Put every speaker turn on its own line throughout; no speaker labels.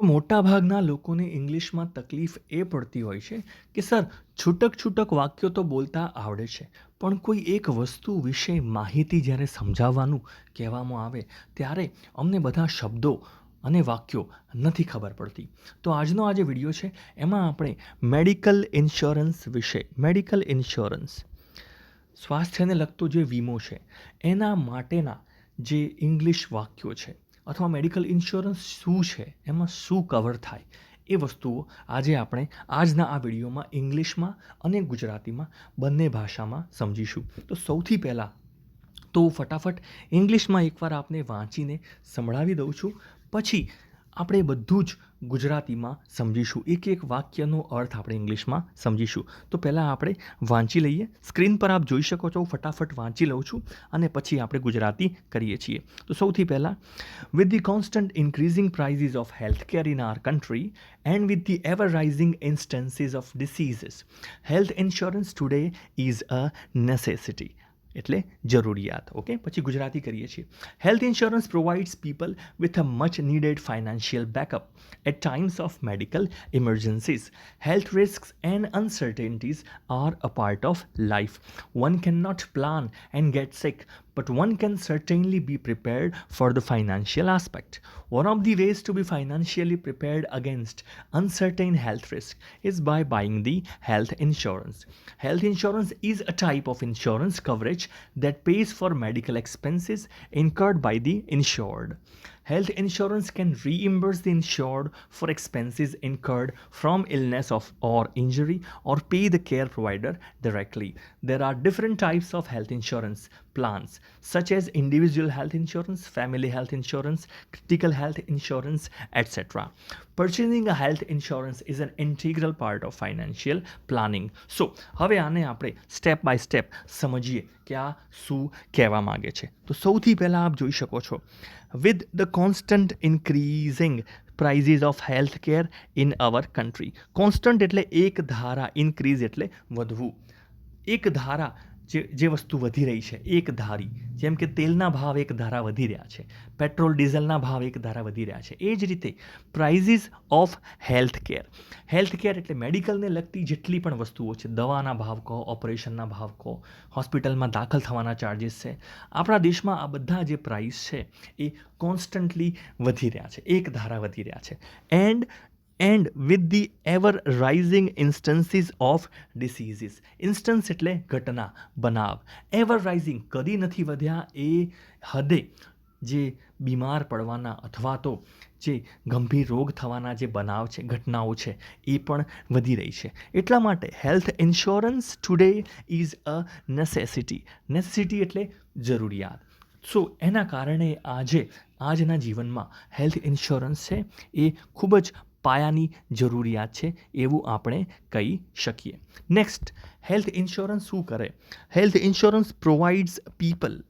મોટાભાગના લોકોને ઇંગ્લિશમાં તકલીફ એ પડતી હોય છે કે સર છૂટક વાક્યો તો બોલતા આવડે છે પણ કોઈ એક વસ્તુ વિશે માહિતી જ્યારે સમજાવવાનું કહેવામાં આવે ત્યારે અમને બધા શબ્દો અને વાક્યો નથી ખબર પડતી. તો આજનો આ જે વિડીયો છે એમાં આપણે મેડિકલ ઇન્સ્યોરન્સ વિશે સ્વાસ્થ્યને લગતો જે વીમો છે એના માટેના જે ઇંગ્લિશ વાક્યો છે અથવા મેડિકલ ઇન્સ્યોરન્સ શું છે, એમાં શું કવર થાય, એ વસ્તુઓ આજે આપણે આજના આ વિડીયોમાં ઇંગ્લિશમાં અને ગુજરાતીમાં બંને ભાષામાં સમજીશું. તો સૌથી પહેલાં તો ફટાફટ ઇંગ્લિશમાં એકવાર આપને વાંચીને સંભળાવી દઉં છું, પછી આપણે બધું જ ગુજરાતીમાં સમજીશું, એક એક વાક્યનો અર્થ આપણે ઇંગ્લિશમાં સમજીશું. તો પહેલાં આપણે વાંચી લઈએ. સ્ક્રીન પર આપ જોઈ શકો છો, ફટાફટ વાંચી લઉં છું અને પછી આપણે ગુજરાતી કરીએ છીએ. તો સૌથી પહેલાં, with the constant increasing prices of health care in our country and with the ever rising instances of diseases, health insurance today is a necessity. એટલે જરૂરિયાત. ઓકે, પછી ગુજરાતી કરીએ છીએ. Health insurance provides people with a much needed financial backup at times of medical emergencies. Health risks and uncertainties are a part of life. One cannot plan and get sick, but one can certainly be prepared for the financial aspect. One of the ways to be financially prepared against uncertain health risk is by buying the health insurance. Health insurance is a type of insurance coverage that pays for medical expenses incurred by the insured. Health insurance can reimburse the insured for expenses incurred from illness or injury or pay the care provider directly. There are different types of health insurance plans, such as individual health insurance, family health insurance, critical health insurance, etc. Purchasing a health insurance is an integral part of financial planning. So, હવે આને આપણે step by step સમજીએ કે આ શું કહેવા માંગે છે. તો સૌથી પહેલાં આપ જોઈ શકો છો, with the constant increasing prices of health care in our country. Constant એટલે એક ધારા, ઇન્ક્રીઝ એટલે વધવું. એક ધારા જે વસ્તુ વધી રહી છે, એક ધારી, જેમ કે તેલના ભાવ એક ધારા વધી રહ્યા છે, પેટ્રોલ ડીઝલના ભાવ એક ધારા વધી રહ્યા છે, એ જ રીતે પ્રાઇઝીસ ઓફ હેલ્થ કેર એટલે મેડિકલને લગતી જેટલી પણ વસ્તુઓ છે, દવાના ભાવ કહો, ઓપરેશનના ભાવ કહો, હોસ્પિટલમાં દાખલ થવાના ચાર્જીસ છે, આપણા દેશમાં આ બધા જે પ્રાઇસ છે એ કોન્સ્ટન્ટલી વધી રહ્યા છે, એક ધારા વધી રહ્યા છે. And with the ever rising instances of diseases. Instance એટલે ઘટના, બનાવ. એવર રાઇઝિંગ કદી નથી વધ્યા, એ હદે જે બીમાર પડવાના અથવા તો જે ગંભીર રોગ થવાના જે બનાવ છે, ઘટનાઓ છે, એ પણ વધી રહી છે. એટલા માટે health insurance today is a necessity એટલે જરૂરિયાત. સો એના કારણે આજના જીવનમાં હેલ્થ ઇન્સ્યોરન્સ છે એ ખૂબ જ પાયાની જરૂરિયાત છે એવું આપણે કહી શકીએ. નેક્સ્ટ, હેલ્થ ઇન્સ્યોરન્સ શું કરે? હેલ્થ ઇન્સ્યોરન્સ પ્રોવાઇડ્સ પીપલ,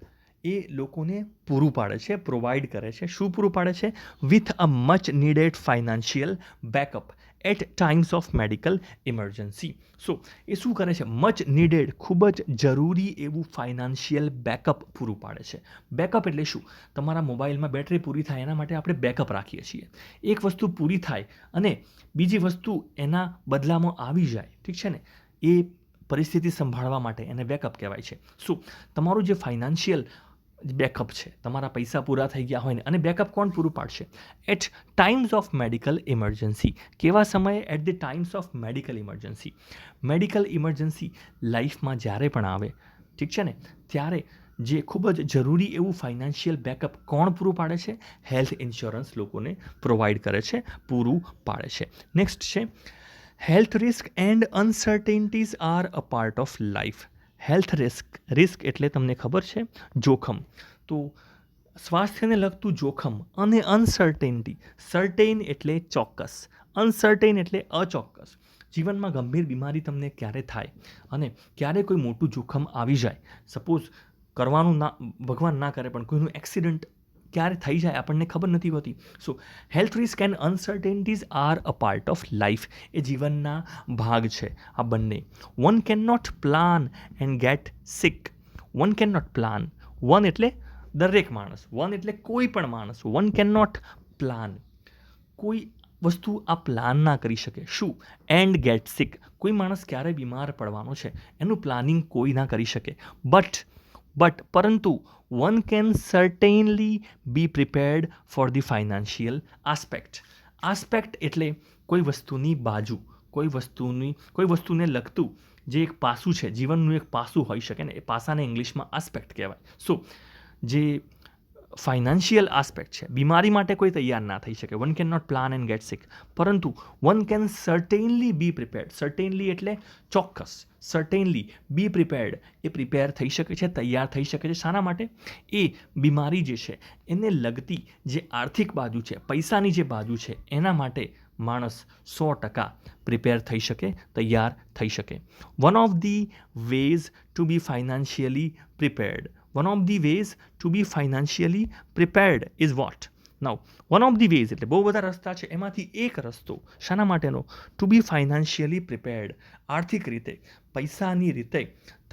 એ લોકોને પૂરું પાડે છે, પ્રોવાઈડ કરે છે. શું પૂરું પાડે છે? With a much needed financial backup at times of medical emergency. So એ શું કરે છે? મચ નીડેડ, ખૂબ જ જરૂરી એવું ફાઇનાન્શિયલ બેકઅપ પૂરું પાડે છે. બેકઅપ એટલે શું? તમારા મોબાઈલમાં બેટરી પૂરી થાય એના માટે આપણે બેકઅપ રાખીએ છીએ. એક વસ્તુ પૂરી થાય અને બીજી વસ્તુ એના બદલામાં આવી જાય, ઠીક છે ને, એ પરિસ્થિતિ સંભાળવા માટે એને બેકઅપ કહેવાય છે. શું તમારું જે ફાઇનાન્શિયલ બેકઅપ છે, તમારા પૈસા પૂરા થઈ ગયા હોય ને, અને બેકઅપ કોણ પૂરું પાડશે? At times of medical emergency. કેવા સમયે? At the times of medical emergency. Medical emergency લાઈફમાં જ્યારે પણ આવે, ઠીક છે ને, ત્યારે જે ખૂબ જ જરૂરી એવું ફાઇનાન્શિયલ બેકઅપ કોણ પૂરું પાડે છે? હેલ્થ ઇન્સ્યોરન્સ લોકોને પ્રોવાઈડ કરે છે, પૂરું પાડે છે. નેક્સ્ટ છે, health risk and uncertainties are a part of life. Health risk એટલે તમને ખબર છે, જોખમ. તો સ્વાસ્થ્યને લગતું જોખમ અને અનસર્ટેનિટી. સર્ટેન એટલે ચોક્કસ, અનસર્ટેન એટલે અચોક્કસ. જીવનમાં ગંભીર બીમારી તમને ક્યારે થાય અને ક્યારે કોઈ મોટું જોખમ આવી જાય, સપોઝ કરવાનું ના, ભગવાન ના કરે, પણ કોઈનું એક્સિડન્ટ ક્યારે થઈ જાય આપણને ખબર નથી હોતી. So health risk and uncertainties are a part of life. એ જીવનના ભાગ છે આ બંને. One can not plan and get sick. One can not plan. One એટલે દરેક માણસ, વન એટલે કોઈ પણ માણસ. વન કેન નોટ પ્લાન, કોઈ વસ્તુ આ પ્લાન ના કરી શકે. શું? એન્ડ ગેટ સિક. કોઈ માણસ ક્યારે બીમાર પડવાનો છે એનું પ્લાનિંગ કોઈ ના કરી શકે. પરંતુ one can certainly be prepared for the financial aspect એટલે કોઈ વસ્તુની બાજુ, કોઈ વસ્તુને લગતું જે એક પાસું છે, જીવનનું એક પાસું હોઈ શકે ને, એ પાસાને ઇંગ્લિશમાં આસ્પેક્ટ કહેવાય. સો જે ફાઇનાન્શિયલ આસ્પેક્ટ છે, બીમારી માટે કોઈ તૈયાર ના થઈ શકે. One can not plan and get sick. પરંતુ one can certainly be prepared. Certainly એટલે ચોક્કસ. સર્ટેનલી બી પ્રિપેર્ડ, એ પ્રિપેર થઈ શકે છે, તૈયાર થઈ શકે છે. શાના માટે? એ બીમારી જે છે એને લગતી જે આર્થિક બાજુ છે, પૈસાની જે બાજુ છે, એના માટે માણસ 100% પ્રિપેર થઈ શકે, તૈયાર થઈ શકે. One of the ways to be financially prepared. One of the ways to be financially prepared is what? Now, one of the ways એટલે બહુ બધા રસ્તા છે, એમાંથી એક રસ્તો શાના માટેનો? ટુ બી ફાઇનાન્શિયલી પ્રિપેર્ડ, આર્થિક રીતે, પૈસાની રીતે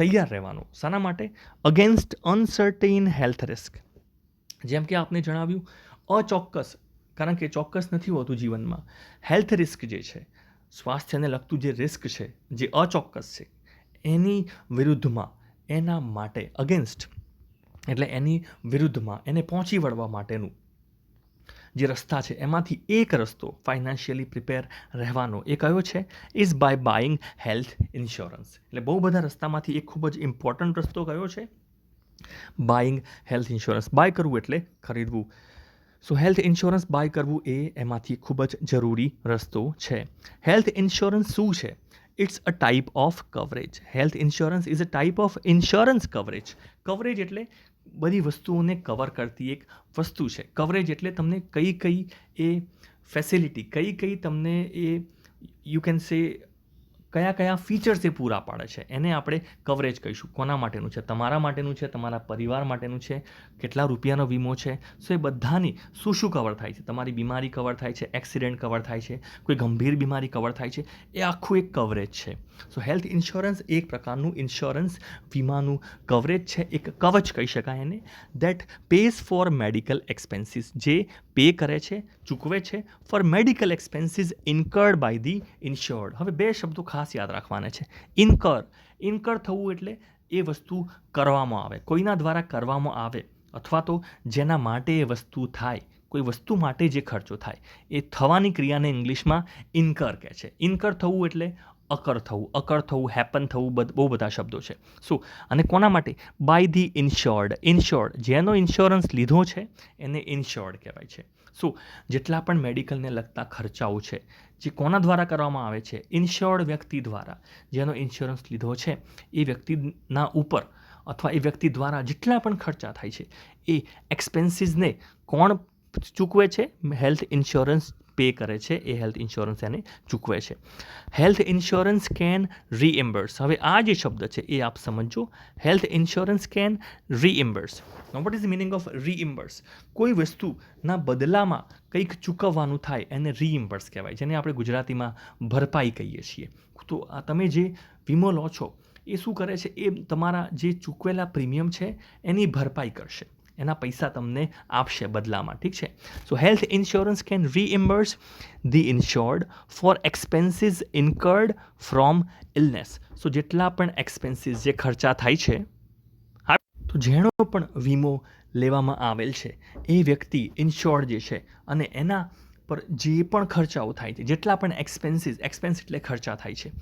તૈયાર રહેવાનો. શાના માટે? Against uncertain health risk. જેમ કે આપને જણાવ્યું, અચોક્કસ, કારણ કે ચોક્કસ નથી હોતું જીવનમાં. હેલ્થ રિસ્ક જે છે, સ્વાસ્થ્યને લગતું જે રિસ્ક છે, જે અચોક્કસ છે, એની વિરુદ્ધમાં, એના માટે, અગેન્સ્ટ એટલે એની વિરુદ્ધમાં, એને પહોંચી વળવા માટેનું જે રસ્તા છે, એમાંથી એક રસ્તો ફાઇનાન્શિયલી પ્રિપેર રહેવાનો એ કયો છે? Is by buying health insurance. એટલે બહુ બધા રસ્તામાંથી એક ખૂબ જ ઇમ્પોર્ટન્ટ રસ્તો કયો છે? Buying health insurance. બાય કરવું એટલે ખરીદવું. સો હેલ્થ ઇન્સ્યોરન્સ બાય કરવું એ એમાંથી ખૂબ જ જરૂરી રસ્તો છે. હેલ્થ ઇન્સ્યોરન્સ શું છે? It's a type of coverage. Health insurance is a type of insurance coverage. Coverage એટલે બધી વસ્તુઓને કવર કરતી એક વસ્તુ છે. કવરેજ એટલે તમને કઈ એ ફેસિલિટી, કઈ તમને એ યુ કેન સે કયા ફીચર્સ એ પૂરા પાડે છે, એને આપણે કવરેજ કહીશું. કોના માટેનું છે? તમારા માટેનું છે, તમારા પરિવાર માટેનું છે, કેટલા રૂપિયાનો વીમો છે. સો એ બધાની શું કવર થાય છે? તમારી બીમારી કવર થાય છે, એક્સિડન્ટ કવર થાય છે, કોઈ ગંભીર બીમારી કવર થાય છે, એ આખું એક કવરેજ છે. સો હેલ્થ ઇન્સ્યોરન્સ એક પ્રકારનું ઇન્સ્યોરન્સ, વીમાનું કવરેજ છે, એક કવચ કહી શકાય એને. That pays for medical expenses, જે પે કરે છે, ચૂકવે છે for medical expenses incurred by the insured. હવે બે શબ્દો ખાસ યાદ રાખવાના છે. ઇન્કર થવું એટલે એ વસ્તુ કરવામાં આવે, કોઈના દ્વારા કરવામાં આવે, અથવા તો જેના માટે એ વસ્તુ થાય, કોઈ વસ્તુ માટે જે ખર્ચો થાય, એ થવાની ક્રિયાને ઇંગ્લિશમાં ઇન્કર કહે છે. ઇન્કર થવું એટલે અકર થવું, હેપન થવું, બહુ બધા શબ્દો છે. શું? અને કોના માટે? By the insured. જેનો ઇન્સ્યોરન્સ લીધો છે એને ઇન્શ્યોર્ડ કહેવાય છે. શું? જેટલા પણ મેડિકલને લગતા ખર્ચાઓ છે, જે કોના દ્વારા કરવામાં આવે છે? ઇન્શ્યોર્ડ વ્યક્તિ દ્વારા. જેનો ઇન્સ્યોરન્સ લીધો છે એ વ્યક્તિના ઉપર, અથવા એ વ્યક્તિ દ્વારા જેટલા પણ ખર્ચા થાય છે, એ એક્સપેન્સીસને કોણ ચૂકવે છે? હેલ્થ ઇન્સ્યોરન્સ પે કરે છે, એ હેલ્થ ઇન્સ્યોરન્સ એને ચૂકવે છે. Health insurance can reimburse. હવે આ જે શબ્દ છે એ આપ સમજો. Health insurance can reimburse. Now what is the meaning of reimburse? કોઈ વસ્તુના બદલામાં કંઈક ચૂકવવાનું થાય એને રીએમ્બર્સ કહેવાય, જેને આપણે ગુજરાતીમાં ભરપાઈ કહીએ છીએ. તો આ તમે જે વીમો લો છો એ શું કરે છે? એ તમારા જે ચૂકવેલા પ્રીમિયમ છે એની ભરપાઈ કરશે, એના પૈસા તમને આપશે બદલામાં. ઠીક છે? So health insurance can reimburse the insured for expenses incurred from illness. So જેટલા પણ એક્સપેન્સીસ, જે ખર્ચા થાય છે, તો જેનો પણ વીમો લેવામાં આવેલ છે એ વ્યક્તિ ઇન્શ્યોર્ડ જે છે, અને એના પર જે પણ ખર્ચાઓ થાય છે, જેટલા પણ એક્સપેન્સ એટલે ખર્ચા થાય છે,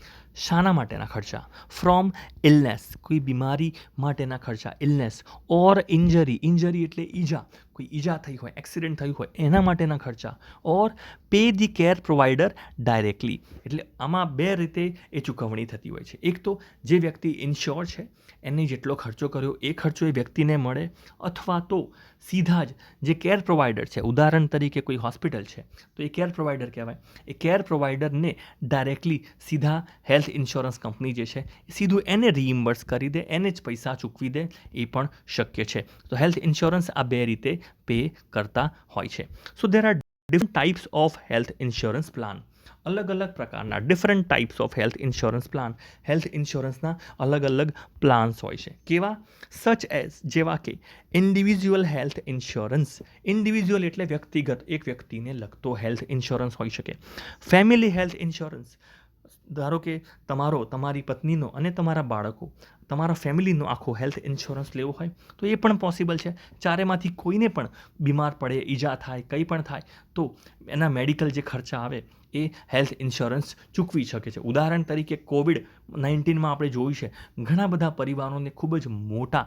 શાના માટેના ખર્ચા? ફ્રોમ ઇલનેસ, કોઈ બીમારી માટેના ખર્ચા. ઇલનેસ ઓર ઇન્જરી એટલે ઈજા, કોઈ ઈજા થઈ હોય, એક્સિડન્ટ થયું હોય, એના માટેના ખર્ચા. Or pay the care provider directly. એટલે આમાં બે રીતે એ ચૂકવણી થતી હોય છે. એક તો જે વ્યક્તિ ઇન્શ્યોર છે એને જેટલો ખર્ચો કર્યો એ ખર્ચો એ વ્યક્તિને મળે, અથવા તો સીધા જ જે કેર પ્રોવાઈડર છે, ઉદાહરણ તરીકે કોઈ હોસ્પિટલ છે તો એ કેર પ્રોવાઈડર કહેવાય, એ કેર પ્રોવાઈડરને ડાયરેક્ટલી સીધા હેલ્થ ઇન્સ્યોરન્સ કંપની જે છે એ સીધું એને રીઇમ્બર્સ કરી દે, એને જ પૈસા ચૂકવી દે, એ પણ શક્ય છે. તો હેલ્થ ઇન્સ્યોરન્સ આ બે રીતે પે કરતા હોય છે. So there are different types of health insurance plan. અલગ અલગ પ્રકારના different types of health insurance plan, health ઇન્સ્યોરન્સના અલગ અલગ પ્લાન્સ હોય છે. કેવા? સચ એઝ, જેવા કે ઇન્ડિવિજ્યુઅલ હેલ્થ ઇન્સ્યોરન્સ. ઇન્ડિવિજ્યુઅલ એટલે વ્યક્તિગત, એક વ્યક્તિને લગતો હેલ્થ ઇન્સ્યોરન્સ હોઈ શકે. ફેમિલી હેલ્થ ઇન્સ્યોરન્સ, ધારો કે તમારી પત્નીનો અને તમારા બાળકો, તમારા ફેમિલીનો આખો હેલ્થ ઇન્સ્યોરન્સ લેવો હોય તો એ પણ પોસિબલ છે. ચારેમાંથી કોઈને પણ બીમાર પડે, ઈજા થાય, કંઈ પણ થાય તો એના મેડિકલ જે ખર્ચા આવે એ હેલ્થ ઇન્સ્યોરન્સ ચૂકવી શકે છે. ઉદાહરણ તરીકે COVID-19માં આપણે જોયું છે, ઘણા બધા પરિવારોને ખૂબ જ મોટા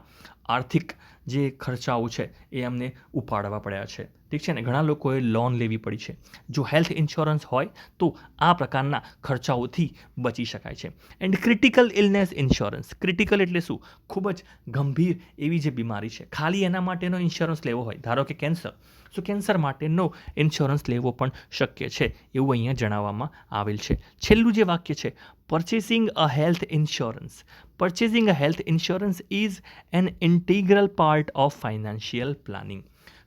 આર્થિક જે ખર્ચાઓ છે એ એમને ઉપાડવા પડ્યા છે. ઠીક છે ને, ઘણા લોકોએ લોન લેવી પડી છે. જો હેલ્થ ઇન્સ્યોરન્સ હોય તો આ પ્રકારના ખર્ચાઓથી બચી શકાય છે. And critical illness insurance. Critical એટલે શું? ખૂબ જ ગંભીર એવી જે બીમારી છે, ખાલી એના માટેનો ઇન્સ્યોરન્સ લેવો હોય, ધારો કે કેન્સર, તો કેન્સર માટેનો ઇન્સ્યોરન્સ લેવો પણ શક્ય છે, એવું અહીંયા જણાવવામાં આવેલ છે. છેલ્લું જે વાક્ય છે, purchasing a health insurance. Purchasing a health insurance is an integral part of financial planning.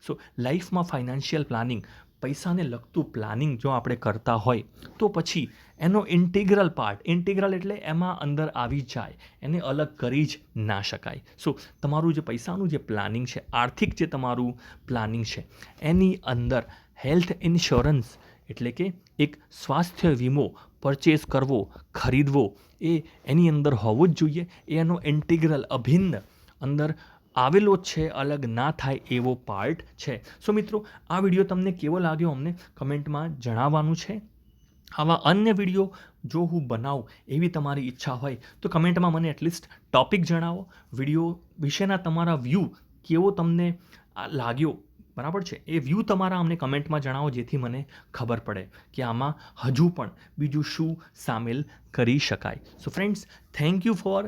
સો લાઈફમાં ફાઇનાન્શિયલ પ્લાનિંગ, પૈસાને લગતું પ્લાનિંગ જો આપણે કરતા હોય તો પછી એનો ઇન્ટિગ્રલ પાર્ટ, ઇન્ટિગ્રલ એટલે એમાં અંદર આવી જાય, એને અલગ કરી જ ના શકાય. સો તમારું જે પૈસાનું જે પ્લાનિંગ છે, આર્થિક જે તમારું પ્લાનિંગ છે, એની અંદર હેલ્થ ઇન્સ્યોરન્સ એટલે કે એક સ્વાસ્થ્ય વીમો પરચેઝ કરવો, ખરીદવો, એ એની અંદર હોવો જ જોઈએ. એ એનો ઇન્ટિગ્રલ, અભિન્ન અંદર આવેલો છે, અલગ ના થાય એવો પાર્ટ છે. સો મિત્રો, આ વિડીયો તમને કેવો લાગ્યો અમને કમેન્ટમાં જણાવવાનું છે. આવા અન્ય વિડીયો જો હું બનાવું એવી તમારી ઈચ્છા હોય તો કમેન્ટમાં મને એટલીસ્ટ ટોપિક જણાવો. વિડીયો વિશેના તમારા વ્યૂ કેવો તમને લાગ્યો, બરાબર છે, એ વ્યૂ તમારા અમને કમેન્ટમાં જણાવો, જેથી મને ખબર પડે કે આમાં હજુ પણ બીજું શું સામેલ કરી શકાય. So friends, thank you for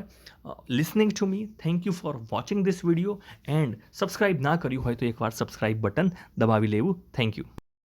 listening to me, thank you for watching this video. And subscribe ના કર્યું હોય તો એકવાર સબસ્ક્રાઈબ બટન દબાવી લેવું. Thank you.